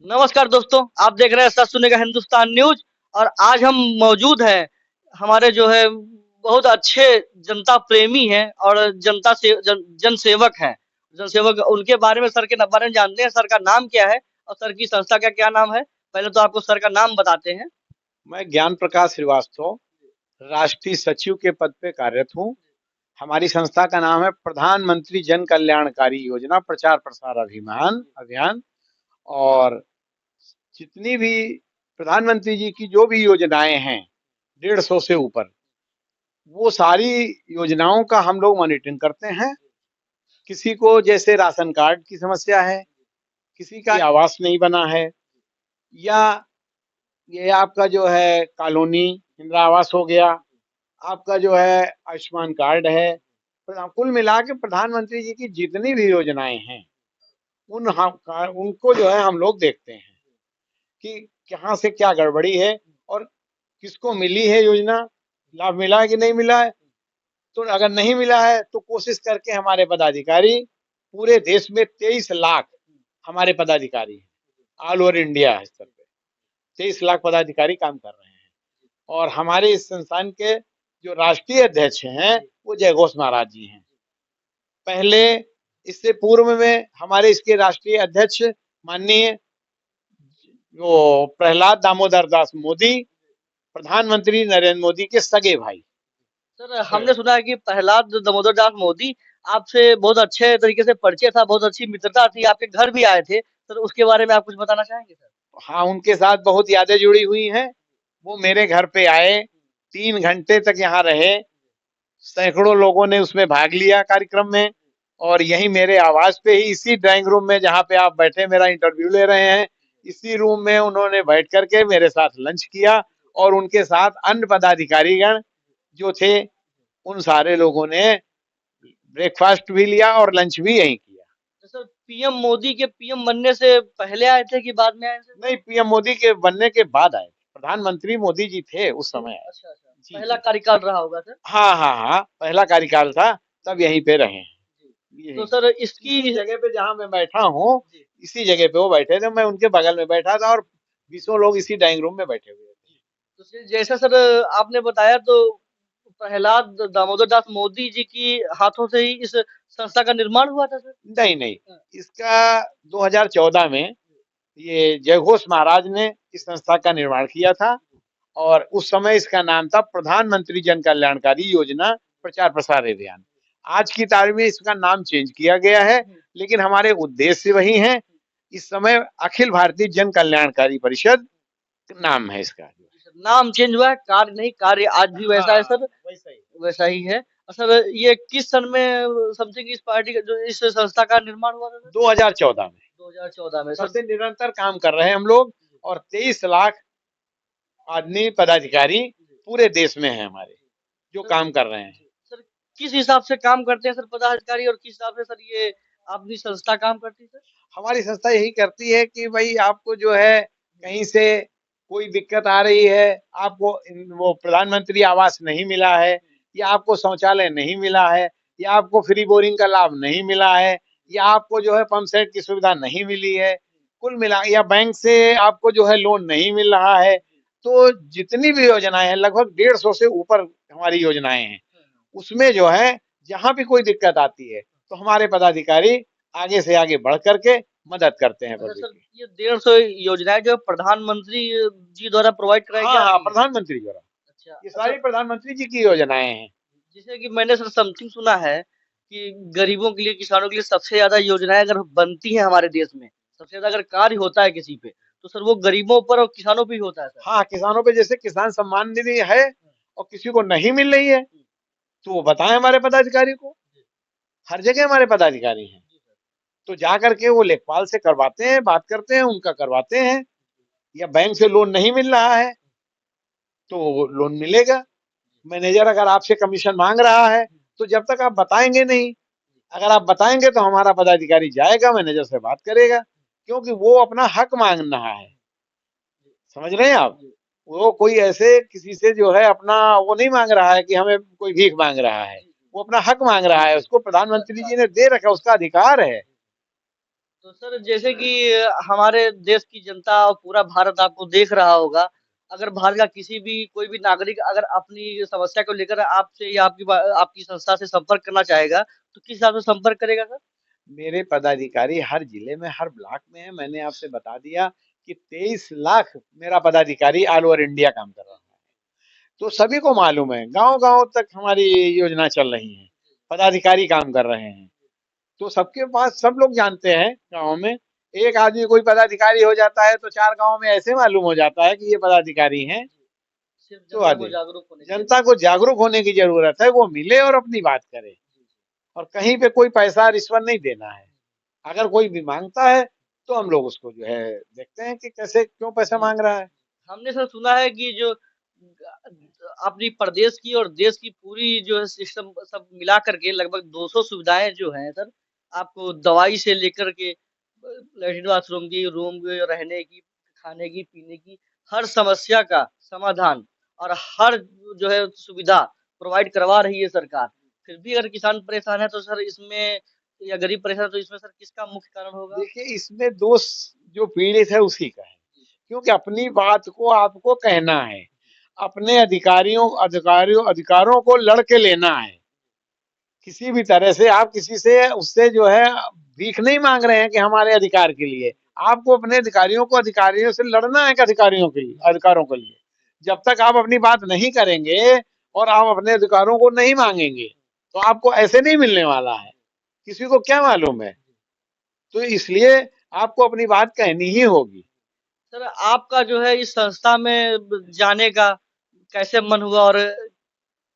नमस्कार दोस्तों, आप देख रहे हैं सच सुनेगा हिंदुस्तान न्यूज। और आज हम मौजूद हैं, हमारे जो है बहुत अच्छे जनता प्रेमी हैं और जन सेवक हैं। जन सेवक, उनके बारे में, सर के बारे में जानते हैं। सर का नाम क्या है और सर की संस्था का क्या नाम है? पहले तो आपको सर का नाम बताते हैं। मैं ज्ञान प्रकाश श्रीवास्तव राष्ट्रीय सचिव के पद पे कार्यरत हूँ। हमारी संस्था का नाम है प्रधानमंत्री जन कल्याणकारी योजना प्रचार प्रसार अभियान। और जितनी भी प्रधानमंत्री जी की जो भी योजनाएं हैं 150 से ऊपर, वो सारी योजनाओं का हम लोग मॉनिटरिंग करते हैं। किसी को जैसे राशन कार्ड की समस्या है, किसी का आवास नहीं बना है, या ये आपका जो है कॉलोनी इंदिरा आवास हो गया, आपका जो है आयुष्मान कार्ड है। कुल मिला के प्रधानमंत्री जी की जितनी भी योजनाएं हैं उनको जो है हम लोग देखते हैं कि कहाँ से क्या गड़बड़ी है और किसको मिली है योजना, लाभ मिला है कि नहीं मिला है। तो अगर नहीं मिला है तो कोशिश करके हमारे पदाधिकारी, पूरे देश में 23 लाख हमारे पदाधिकारी हैं, ऑल ओवर इंडिया स्तर पे 23 लाख पदाधिकारी काम कर रहे हैं। और हमारे इस संस्थान के जो राष्ट्रीय अध्यक्ष हैं वो जय घोष महाराज जी हैं। पहले इससे पूर्व में हमारे इसके राष्ट्रीय अध्यक्ष माननीय वो प्रहलाद दामोदर दास मोदी, प्रधानमंत्री नरेंद्र मोदी के सगे भाई। सर, हमने सुना है कि प्रहलाद दामोदर दास मोदी आपसे बहुत अच्छे तरीके से परिचय था, बहुत अच्छी मित्रता थी, आपके घर भी आए थे। सर, उसके बारे में आप कुछ बताना चाहेंगे सर? हाँ, उनके साथ बहुत यादें जुड़ी हुई हैं। वो मेरे घर पे आए, 3 घंटे तक यहाँ रहे, सैकड़ों लोगों ने उसमें भाग लिया कार्यक्रम में। और यही मेरे आवास पे ही, इसी ड्राइंग रूम में जहाँ पे आप बैठे मेरा इंटरव्यू ले रहे हैं, इसी रूम में उन्होंने बैठ करके मेरे साथ लंच किया। और उनके साथ अन्य पदाधिकारीगण जो थे, उन सारे लोगों ने ब्रेकफास्ट भी लिया और लंच भी यहीं किया। तो सर, पीएम मोदी के पीएम बनने से पहले आए थे कि बाद में आए थे? नहीं, पीएम मोदी के बनने के बाद आए, प्रधानमंत्री मोदी जी थे उस समय आए। अच्छा अच्छा, जी पहला जी। कार्यकाल रहा होगा सर। हाँ हाँ हाँ, पहला कार्यकाल था, तब यहीं पे रहे हैं। तो यही सर इसकी इसी जगह पे जहाँ मैं बैठा हूँ, इसी जगह पे वो बैठे थे, मैं उनके बगल में बैठा था और 20 लोग इसी डाइनिंग रूम में बैठे हुए थे। तो जैसा सर आपने बताया, तो प्रहलाद दामोदर दास मोदी जी की हाथों से ही इस संस्था का निर्माण हुआ था सर। नहीं नहीं, इसका 2014 में ये जयघोष महाराज ने इस संस्था का निर्माण किया था। और उस समय इसका नाम था प्रधानमंत्री जन कल्याणकारी योजना प्रचार प्रसार अभियान। आज की तारीख में इसका नाम चेंज किया गया है, लेकिन हमारे उद्देश्य वही हैं। इस समय अखिल भारतीय जन कल्याणकारी परिषद नाम है इसका। नाम चेंज हुआ है, कार्य नहीं, कार्य आज भी वैसा है हाँ, सर। वैसा ही। वैसा ही है। और सर, ये किस सन में समथिंग इस पार्टी का, जो इस संस्था का निर्माण हुआ था सर? 2014 में। 2014 में तब सर। से निरंतर काम कर रहे हैं हम लोग। और 23 लाख आदमी पदाधिकारी पूरे देश में है हमारे, जो सर, काम कर रहे हैं। सर किस हिसाब से काम करते हैं सर पदाधिकारी, और किस हिसाब से सर ये अपनी संस्था काम करती है सर? हमारी संस्था यही करती है कि भाई आपको जो है कहीं से कोई दिक्कत आ रही है, आपको वो प्रधानमंत्री आवास नहीं मिला है, या आपको शौचालय नहीं मिला है, या आपको फ्री बोरिंग का लाभ नहीं मिला है, या आपको जो है पंप सेट की सुविधा नहीं मिली है, कुल मिला, या बैंक से आपको जो है लोन नहीं मिल रहा है, तो जितनी भी योजनाएं हैं, लगभग 150 से ऊपर हमारी योजनाएं हैं, उसमें जो है जहां भी कोई दिक्कत आती है तो हमारे पदाधिकारी आगे से आगे बढ़ करके मदद करते हैं अच्छा पब्लिक सर, की। ये 150 योजनाएं जो प्रधानमंत्री जी द्वारा प्रोवाइड कराई हाँ जा हाँ, रही है? प्रधानमंत्री द्वारा, अच्छा ये सर, सारी प्रधानमंत्री जी की योजनाएं हैं। जैसे कि मैंने सर समथिंग सुना है कि गरीबों के लिए, किसानों के लिए सबसे ज्यादा योजनाएं अगर बनती हैं हमारे देश में, सबसे ज्यादा अगर कार्य होता है किसी पे, तो सर वो गरीबों पर और किसानों पे ही होता है सर। हाँ, किसानों पे जैसे किसान सम्मान निधि है और किसी को नहीं मिल रही है, तो वो बताएं हमारे पदाधिकारी को। हर जगह हमारे पदाधिकारी हैं, तो जा करके वो लेखपाल से करवाते हैं, बात करते हैं, उनका करवाते हैं। या बैंक से लोन नहीं मिल रहा है तो लोन मिलेगा। मैनेजर अगर आपसे कमीशन मांग रहा है, तो जब तक आप बताएंगे नहीं, अगर आप बताएंगे तो हमारा पदाधिकारी जाएगा, मैनेजर से बात करेगा, क्योंकि वो अपना हक मांग रहा है। समझ रहे हैं आप? वो कोई ऐसे किसी से जो है अपना वो नहीं मांग रहा है कि हमें कोई भीख मांग रहा है, वो अपना हक मांग रहा है, उसको प्रधानमंत्री जी ने दे रखा, उसका अधिकार है। तो सर जैसे कि हमारे देश की जनता और पूरा भारत आपको देख रहा होगा। अगर भारत का किसी भी कोई भी नागरिक अगर अपनी समस्या को लेकर आपसे या आपकी संस्था से संपर्क करना चाहेगा, तो किस हिसाब से संपर्क करेगा सर? मेरे पदाधिकारी हर जिले में, हर ब्लॉक में है। मैंने आपसे बता दिया कि 23 लाख मेरा पदाधिकारी ऑल ओवर इंडिया काम कर रहा है। तो सभी को मालूम है, गांव-गांव तक हमारी योजना चल रही है, पदाधिकारी काम कर रहे हैं। तो सबके पास सब लोग जानते हैं गाँव में। एक आदमी कोई पदाधिकारी हो जाता है तो 4 गाँव में ऐसे मालूम हो जाता है कि ये पदाधिकारी हैं। सिर्फ तो जनता को आदि जागरूक होने की जनता ज़रूरत को जागरूक होने की ज़रूरत है, वो मिले और अपनी बात करे। और कहीं पे कोई पैसा रिश्वत नहीं देना है। अगर कोई भी माँगता है, तो हम लोग उसको जो है देखते हैं कि कैसे क्यों पैसा जी। माँग रहा है। हमने सर सुना है कि जो अपनी प्रदेश की और देश की पूरी जो है सिस्टम सब मिला करके लगभग 200 सुविधाएँ जो हैं सर, आपको दवाई से लेकर के लैट्रिन बाथरूम की, रूम के रहने की, खाने की, पीने की, हर समस्या का समाधान और हर जो है सुविधा प्रोवाइड करवा रही है सरकार। फिर भी अगर किसान परेशान है तो सर इसमें या गरीब परेशान है तो इसमें सर किसका मुख्य कारण होगा? देखिए, इसमें दोष जो पीड़ित है उसी का है, क्योंकि अपनी बात को आपको कहना है, अपने अधिकारों को लड़ के लेना है। किसी भी तरह से आप किसी से उससे जो है भीख नहीं माँग रहे हैं कि हमारे अधिकार के लिए। आपको अपने अधिकारियों से लड़ना है कि अधिकारों के लिए। जब तक आप अपनी बात नहीं करेंगे और आप अपने अधिकारों को नहीं माँगेंगे, तो आपको ऐसे नहीं मिलने वाला है। किसी को क्या मालूम है? तो इसलिए आपको अपनी बात कहनी ही होगी। सर आपका जो है इस संस्था में जाने का कैसे मन हुआ और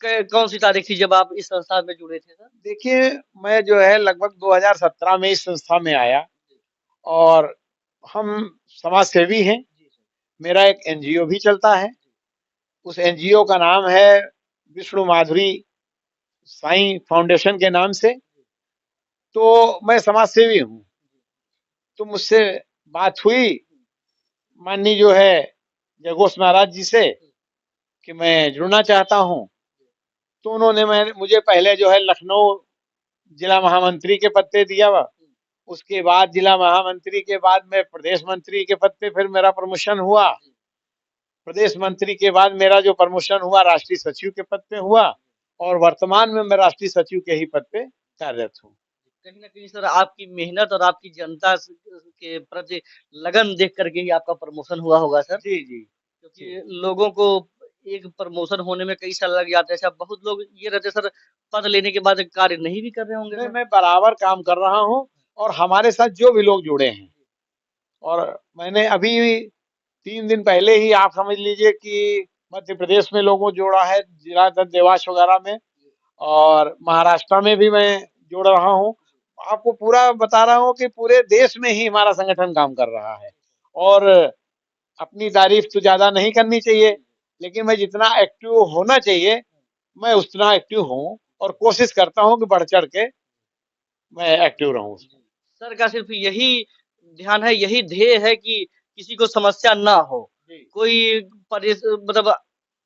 कौन सी तारीख थी जब आप इस संस्था में जुड़े थे सर? देखिए, मैं जो है लगभग 2017 में इस संस्था में आया और हम समाज सेवी हैं। मेरा एक एनजीओ भी चलता है। उस एनजीओ का नाम है विष्णु माधुरी साईं फाउंडेशन के नाम से। तो मैं समाज सेवी हूँ। तो मुझसे बात हुई माननीय जो है जगोश महाराज जी से कि मैं जुड़ना चाहता हूँ। तो उन्होंने मुझे पहले जो है लखनऊ जिला महामंत्री के पद पे दिया हुआ। उसके बाद जिला महामंत्री के बाद में प्रदेश मंत्री के पद पे फिर मेरा प्रमोशन हुआ। प्रदेश मंत्री के बाद मेरा जो प्रमोशन हुआ राष्ट्रीय सचिव के पद पे हुआ और वर्तमान में मैं राष्ट्रीय सचिव के ही पद पे कार्यरत हूँ। कहीं न कहीं सर आपकी मेहनत और आपकी जनता के प्रति लगन देख कर के ही आपका प्रमोशन हुआ होगा सर। जी, जी, जी। क्योंकि लोगों को एक प्रमोशन होने में कई साल लग जाते हैं। अच्छा बहुत लोग ये रहते हैं सर पद लेने के बाद कार्य नहीं भी कर रहे होंगे नहीं, सर? मैं बराबर काम कर रहा हूँ और हमारे साथ जो भी लोग जुड़े हैं और मैंने अभी 3 दिन पहले ही आप समझ लीजिए कि मध्य प्रदेश में लोगों को जोड़ा है, जिला देवास वगैरह में और महाराष्ट्र में भी मैं जोड़ रहा हूँ। आपको पूरा बता रहा हूँ कि पूरे देश में ही हमारा संगठन काम कर रहा है और अपनी तारीफ तो ज़्यादा नहीं करनी चाहिए, लेकिन मैं जितना एक्टिव होना चाहिए, मैं उतना एक्टिव हूँ और कोशिश करता हूँ कि बढ़-चढ़ के मैं एक्टिव रहूँ उसमें। सर का सिर्फ़ यही ध्यान है, यही ध्येय है कि किसी को समस्या ना हो। जी। कोई मतलब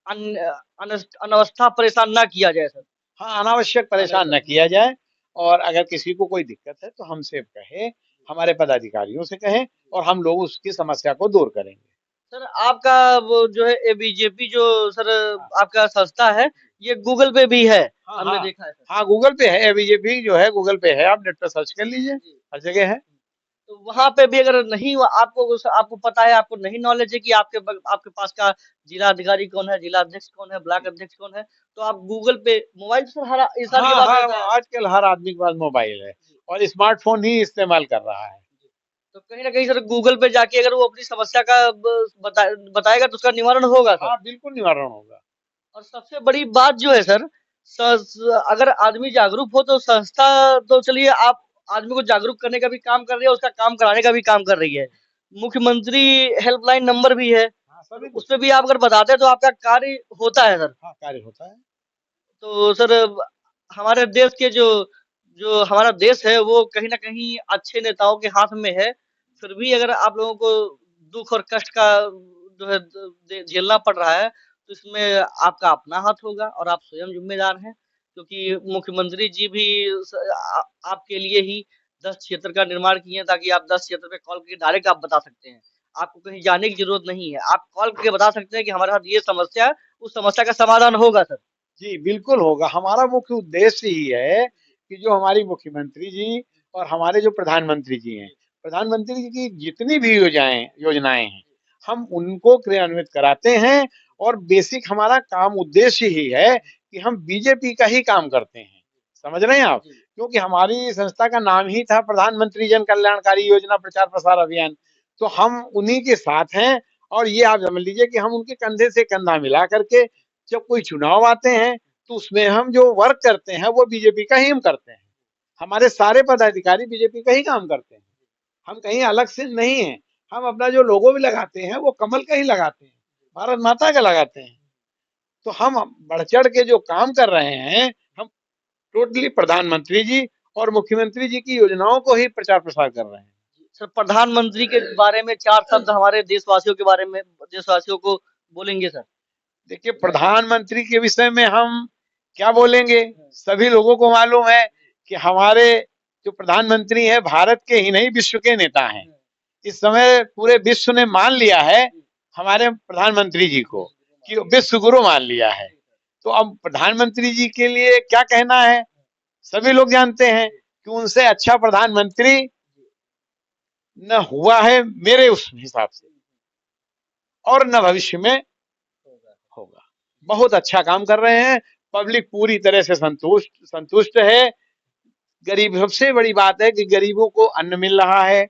अन अनवस्था परेशान ना किया जाए सर। हाँ, अनावश्यक परेशान न किया जाए और अगर किसी को कोई दिक्कत है, तो हमसे कहे, हमारे पदाधिकारियों से कहें और हम लोग उसकी समस्या को दूर करेंगे। सर आपका वो जो है एबीजेपी जो सर हाँ, आपका संस्था है, ये गूगल पे भी है, हाँ, हमने हाँ। देखा है सर। हाँ, गूगल पे है, बीजेपी जो है गूगल पे है, आप नेट पे सर्च कर लीजिए, जी। हर जगह है। तो वहाँ पे भी अगर नहीं हुआ आपको पता है, आपको नहीं नॉलेज है कि आपके पास का जिला अधिकारी कौन है, जिला अध्यक्ष कौन है, ब्लॉक अध्यक्ष कौन है, तो आप गूगल पे मोबाइल से सर हर इंसान के हाँ, पास हाँ, रहता है। आजकल हर आदमी के पास मोबाइल है और स्मार्टफ़ोन ही इस्तेमाल कर रहा है। तो कहीं न कहीं सर गूगल पे जाके अगर वो अपनी समस्या का बताएगा तो उसका निवारण होगा सर। हाँ, बिल्कुल निवारण होगा। और सबसे बड़ी बात जो है सर अगर आदमी जागरूक हो तो संस्था तो चलिए आप आदमी को जागरूक करने का भी काम कर रही है, उसका काम कराने का भी काम कर रही है। मुख्यमंत्री हेल्पलाइन नंबर भी है, हाँ, तो सभी कुछ उसपे भी आप अगर बताते हैं तो आपका कार्य होता है सर। हाँ, कार्य होता है। तो सर हमारे देश के जो जो हमारा देश है वो कहीं न कहीं अच्छे नेताओं के हाथ में है। फिर भी अगर आप लोगों को दुःख और कष्ट का जो है झेलना पड़ रहा है, तो इसमें आपका अपना हाथ होगा और आप स्वयं ज़िम्मेदार हैं। क्योंकि मुख्यमंत्री जी भी आपके लिए ही 10 क्षेत्र का निर्माण किए हैं ताकि आप 10 क्षेत्र पे कॉल करके डायरेक्ट आप बता सकते हैं। आपको कहीं जाने की ज़रूरत नहीं है। आप कॉल करके बता सकते हैं कि हमारे साथ ये समस्या है, उस समस्या का समाधान होगा सर। जी, बिल्कुल होगा। हमारा मुख्य उद्देश्य ही है कि जो हमारी मुख्यमंत्री जी और हमारे जो प्रधानमंत्री जी हैं, प्रधानमंत्री जी की जितनी भी योजनाएँ हैं, हम उनको क्रियान्वित कराते हैं और बेसिक हमारा काम उद्देश्य ही है कि हम बीजेपी का ही काम करते हैं। समझ रहे हैं आप? क्योंकि हमारी संस्था का नाम ही था प्रधानमंत्री जन कल्याणकारी योजना प्रचार प्रसार अभियान। तो हम उन्हीं के साथ हैं और ये आप समझ लीजिए कि हम उनके कंधे से कंधा मिला करके जब कोई चुनाव आते हैं तो उसमें हम जो वर्क करते हैं वो बीजेपी का ही हम करते हैं। हमारे सारे पदाधिकारी बीजेपी का ही काम करते हैं। हम कहीं अलग से नहीं हैं। हम अपना जो लोगो भी लगाते हैं वो कमल का ही लगाते हैं, भारत माता का लगाते हैं। तो हम बढ़ चढ़ के जो काम कर रहे हैं, हम टोटली प्रधानमंत्री जी और मुख्यमंत्री जी की योजनाओं को ही प्रचार प्रसार कर रहे हैं। सर प्रधानमंत्री के बारे में 4 शब्द हमारे देशवासियों के बारे में देशवासियों को बोलेंगे सर। देखिए, प्रधानमंत्री के विषय में हम क्या बोलेंगे? सभी लोगों को मालूम है कि हमारे जो प्रधानमंत्री हैं भारत के ही नहीं विश्व के नेता हैं। इस समय पूरे विश्व ने मान लिया है हमारे प्रधानमंत्री जी को कि विश्व गुरु मान लिया है। तो अब प्रधानमंत्री जी के लिए क्या कहना है? सभी लोग जानते हैं कि उनसे अच्छा प्रधानमंत्री न हुआ है मेरे उस हिसाब से और न भविष्य में होगा। बहुत अच्छा काम कर रहे हैं। पब्लिक पूरी तरह से संतुष्ट है। गरीब सबसे बड़ी बात है कि गरीबों को अन्न मिल रहा है,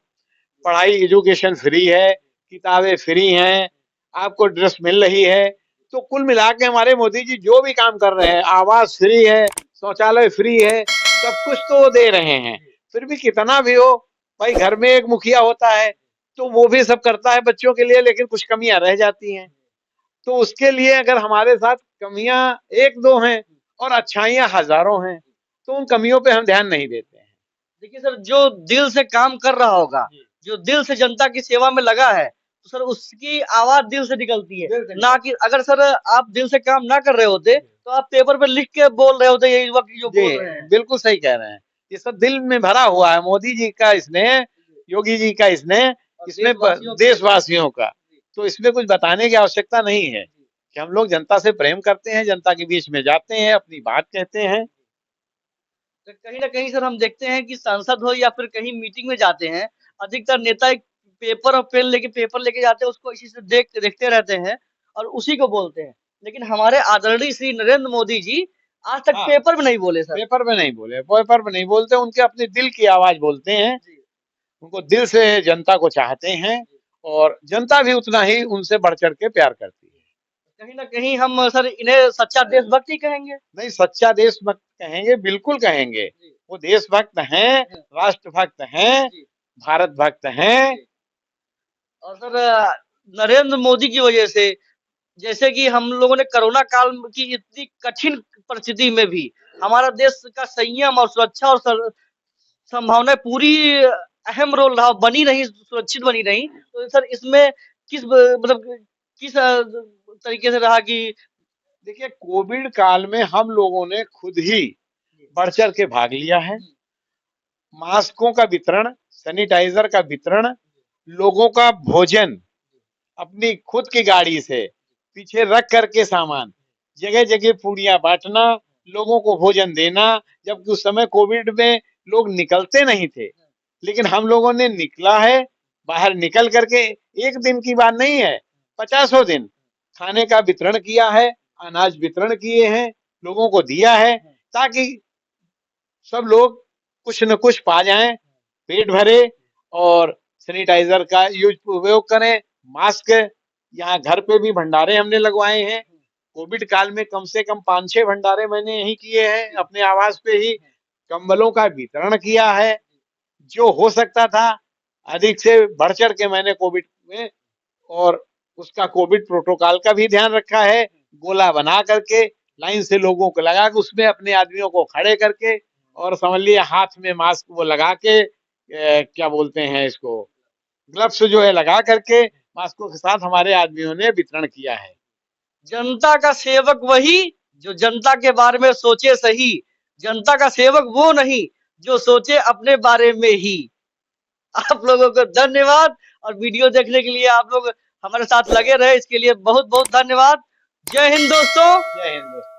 पढ़ाई एजुकेशन फ्री है, किताबें फ्री हैं, आपको ड्रेस मिल रही है। तो कुल मिला के हमारे मोदी जी जो भी काम कर रहे हैं, आवास फ्री है, शौचालय फ्री है, सब कुछ तो वो दे रहे हैं। फिर भी कितना भी हो, भाई घर में एक मुखिया होता है तो वो भी सब करता है बच्चों के लिए, लेकिन कुछ कमियां रह जाती हैं। तो उसके लिए अगर हमारे साथ कमियां एक दो हैं और अच्छाइयां हजारों हैं तो उन कमियों पे हम ध्यान नहीं देते हैं। देखिए सर, जो दिल से काम कर रहा होगा, जो दिल से जनता की सेवा में लगा है, तो सर उसकी आवाज दिल से निकलती है। ना कि अगर सर आप दिल से काम ना कर रहे होते तो आप पेपर पे लिख के बोल रहे होते ये युवक जो बोल रहे हैं। बिल्कुल सही कह रहे हैं। ये सब दिल में भरा हुआ है, मोदी जी का स्नेह, योगी जी का स्नेह, इसमें देशवासियों का। तो इसमें कुछ बताने की आवश्यकता नहीं है कि हम लोग जनता से प्रेम करते हैं, जनता के बीच में जाते हैं, अपनी बात कहते हैं। तो कहीं न कहीं सर हम देखते हैं कि सांसद हो या फिर कहीं मीटिंग में जाते हैं, अधिकतर नेता एक पेपर और पेपर लेके जाते हैं, उसको इसी से देखते रहते हैं और उसी को बोलते हैं। लेकिन हमारे आदरणीय श्री नरेंद्र मोदी जी आज तक हाँ, पेपर में नहीं बोले सर। पेपर में नहीं बोले, पेपर में नहीं बोलते, उनके अपने दिल की आवाज बोलते हैं। उनको दिल से जनता को चाहते हैं और जनता भी उतना ही उनसे बढ़ चढ़ के प्यार करती है। कहीं न कहीं हम सर इन्हें सच्चा देशभक्त ही कहेंगे। नहीं, सच्चा देशभक्त कहेंगे, बिल्कुल कहेंगे। वो देशभक्त हैं, राष्ट्रभक्त हैं, भारत भक्त हैं। और सर नरेंद्र मोदी की वजह से जैसे कि हम लोगों ने कोरोना काल की इतनी कठिन परिस्थिति में भी हमारा देश का संयम और सुरक्षा और संभावनाएं पूरी अहम रोल रहा, बनी रही, सुरक्षित बनी रही। तो सर इसमें मतलब किस तरीके से रहा कि देखिए, कोविड काल में हम लोगों ने खुद ही बढ़ चढ़ के भाग लिया है। मास्कों का वितरण, सैनिटाइजर का वितरण, लोगों का भोजन अपनी खुद की गाड़ी से पीछे रख करके सामान जगह जगह पूड़ियां बांटना, लोगों को भोजन देना। जबकि उस समय कोविड में लोग निकलते नहीं थे, लेकिन हम लोगों ने निकला है। बाहर निकल करके एक दिन की बात नहीं है, 50 दिन खाने का वितरण किया है, अनाज वितरण किए हैं, लोगों को दिया है ताकि सब लोग कुछ न कुछ पा जाएं, पेट भरे और सैनिटाइजर का उपयोग करें। मास्क यहाँ घर पे भी भंडारे हमने लगवाए हैं। कोविड काल में कम से कम 5-6 भंडारे मैंने यही किए हैं, अपने आवास पे ही। कंबलों का वितरण किया है, जो हो सकता था अधिक से बढ़ चढ़ के मैंने कोविड में, और उसका कोविड प्रोटोकॉल का भी ध्यान रखा है। गोला बना करके लाइन से लोगों को लगा के उसमें अपने आदमियों को खड़े करके और समझ लिया हाथ में मास्क वो लगा के क्या बोलते हैं इसको, ग्लव्स जो है लगा करके मास्कों के साथ हमारे आदमियों ने वितरण किया है। जनता का सेवक वही जो जनता के बारे में सोचे सही, जनता का सेवक वो नहीं जो सोचे अपने बारे में ही। आप लोगों को धन्यवाद, और वीडियो देखने के लिए आप लोग हमारे साथ लगे रहे, इसके लिए बहुत बहुत धन्यवाद। जय हिंद दोस्तों। जय हिंद दोस्तों।